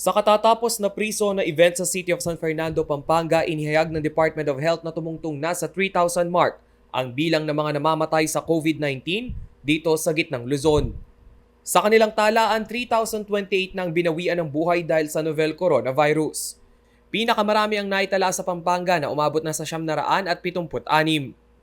Sa katatapos na pre-zone na event sa City of San Fernando, Pampanga, inihayag ng Department of Health na tumungtong na sa 3,000 mark ang bilang ng mga namamatay sa COVID-19 dito sa gitnang Luzon. Sa kanilang talaan, 3,028 na ang binawian ng buhay dahil sa novel coronavirus. Pinakamarami ang naitala sa Pampanga na umabot na sa 976.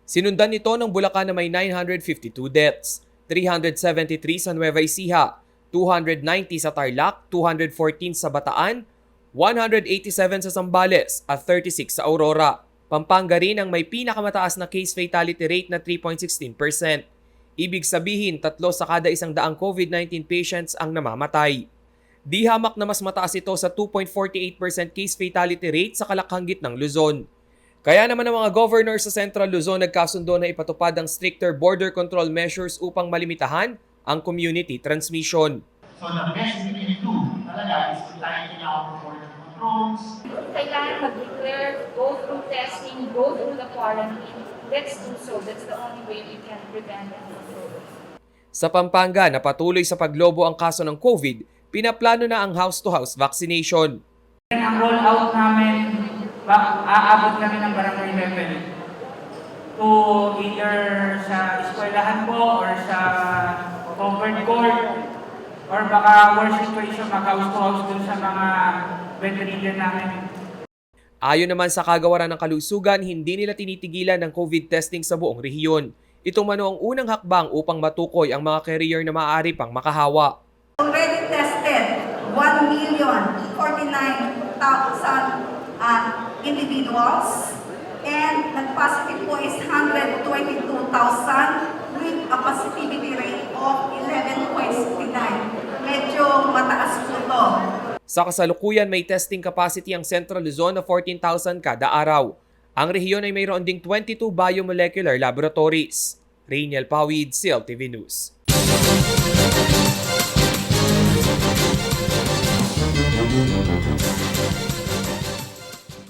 Sinundan nito ng Bulacan na may 952 deaths, 373 sa Nueva Ecija, 290 sa Tarlac, 214 sa Bataan, 187 sa Zambales at 36 sa Aurora. Pampanga rin ang may pinakamataas na case fatality rate na 3.16%. Ibig sabihin, 3 sa kada 100 COVID-19 patients ang namamatay. Di hamak na mas mataas ito sa 2.48% case fatality rate sa kalakhang gitnang Luzon. Kaya naman ang mga governor sa Central Luzon nagkasundo na ipatupad ang stricter border control measures upang malimitahan ang community transmission. So the best we can do talaga is to tighten our border controls. Kailangan mag-declare, go through testing, go through the quarantine. Let's do so. That's the only way we can prevent and control. Sa Pampanga, na patuloy sa paglobo ang kaso ng COVID, pinaplano na ang house-to-house vaccination. Ang rollout namin, aabot kami ng barangay level to either sa eskwelahan po or sa covered court or baka worst situation mag-house-to-house dun sa mga bedridden namin. Ayon naman sa kagawaran ng kalusugan, hindi nila tinitigilan ng COVID testing sa buong rehiyon. Ito mano ang unang hakbang upang matukoy ang mga carrier na maaari pang makahawa. Already tested 1,049,000 individuals and nag-positive po is 122,000 with a positivity rate of 11.69. Medyo mataas po ito. Sa kasalukuyan, may testing capacity ang Central Luzon na 14,000 kada araw. Ang rehiyon ay mayroon ding 22 biomolecular laboratories. Rainiel Pawid, CLTV News.